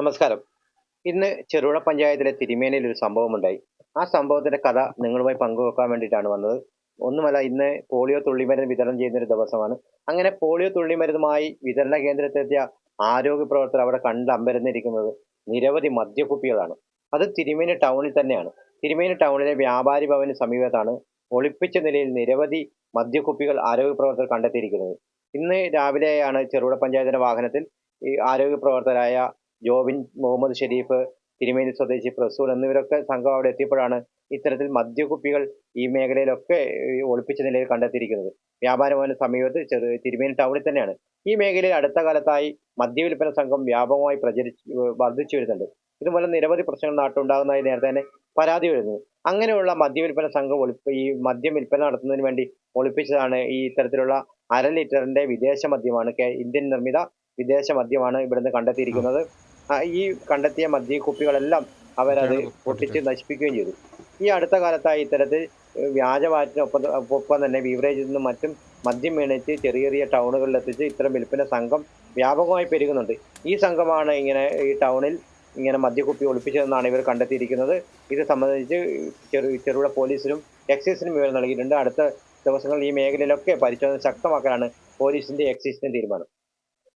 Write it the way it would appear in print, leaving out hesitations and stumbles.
നമസ്കാരം. ഇന്ന് ചെറുപുഴ പഞ്ചായത്തിലെ തിരുമേനിയിൽ ഒരു സംഭവമുണ്ടായി. ആ സംഭവത്തിന്റെ കഥ നിങ്ങളുമായി പങ്കുവെക്കാൻ വേണ്ടിയിട്ടാണ് വന്നത്. ഒന്നുമല്ല, ഇന്ന് പോളിയോ തുള്ളിമരുന്ന് വിതരണം ചെയ്യുന്ന ഒരു ദിവസമാണ്. അങ്ങനെ പോളിയോ തുള്ളിമരുന്നുമായി വിതരണ കേന്ദ്രത്തിലെത്തിയ ആരോഗ്യ പ്രവർത്തകർ അവിടെ കണ്ട് അമ്പരന്നിരിക്കുന്നത് നിരവധി മദ്യക്കുപ്പികളാണ്. അത് തിരുമേനി ടൗണിൽ തന്നെയാണ്. തിരുമേനി ടൗണിലെ വ്യാപാരി ഭവന് സമീപത്താണ് ഒളിപ്പിച്ച നിലയിൽ നിരവധി മദ്യക്കുപ്പികൾ ആരോഗ്യ പ്രവർത്തകർ കണ്ടെത്തിയിരിക്കുന്നത്. ഇന്ന് രാവിലെയാണ് ചെറുപുഴ പഞ്ചായത്തിന്റെ വാഹനത്തിൽ ഈ ആരോഗ്യ പ്രവർത്തകരായ ജോബിൻ, മുഹമ്മദ് ഷെരീഫ്, തിരുമേനി സ്വദേശി പ്രസൂൺ എന്നിവരൊക്കെ സംഘം അവിടെ എത്തിയപ്പോഴാണ് ഇത്തരത്തിൽ മദ്യക്കുപ്പികൾ ഈ മേഖലയിലൊക്കെ ഒളിപ്പിച്ച നിലയിൽ കണ്ടെത്തിയിരിക്കുന്നത്. വ്യാപാര ഭവന് സമീപത്ത് തിരുമേനി ടൗണിൽ തന്നെയാണ്. ഈ മേഖലയിൽ അടുത്ത കാലത്തായി മദ്യവില്പന സംഘം വ്യാപകമായി വർദ്ധിച്ചു വരുന്നുണ്ട്. ഇതുമൂലം നിരവധി പ്രശ്നങ്ങൾ നാട്ടിലുണ്ടാകുന്നതായി നേരത്തെ തന്നെ പരാതി വരുന്നു. അങ്ങനെയുള്ള മദ്യവില്പന സംഘം ഈ മദ്യം വിൽപ്പന നടത്തുന്നതിന് വേണ്ടി ഒളിപ്പിച്ചതാണ് ഈ ഇത്തരത്തിലുള്ള 1/2 ലിറ്ററിന്റെ വിദേശ മദ്യമാണ്, ഇന്ത്യൻ നിർമ്മിത വിദേശ മദ്യമാണ് ഇവിടുന്ന് കണ്ടെത്തിയിരിക്കുന്നത്. ഈ കണ്ടെത്തിയ മദ്യക്കുപ്പികളെല്ലാം അവരത് പൊട്ടിച്ച് നശിപ്പിക്കുകയും ചെയ്തു. ഈ അടുത്ത കാലത്തായി ഇത്തരത്തിൽ ഒപ്പം തന്നെ ബീവറേജിൽ നിന്നും മറ്റും മദ്യം മേടിച്ച് ചെറിയ ചെറിയ ടൗണുകളിൽ എത്തിച്ച് ഇത്തരം വിൽപ്പന സംഘം വ്യാപകമായി പെരുകുന്നുണ്ട്. ഈ സംഘമാണ് ഇങ്ങനെ ഈ ടൗണിൽ ഇങ്ങനെ മദ്യക്കുപ്പി ഒളിപ്പിച്ചതെന്നാണ് ഇവർ കണ്ടെത്തിയിരിക്കുന്നത്. ഇത് സംബന്ധിച്ച് ചെറുപുഴ പോലീസിനും എക്സൈസിനും വിവരം നൽകിയിട്ടുണ്ട്. അടുത്ത ദിവസങ്ങളിൽ ഈ മേഖലയിലൊക്കെ പരിശോധന ശക്തമാക്കാനാണ് പോലീസിന്റെ എക്സൈസിന്റെ തീരുമാനം.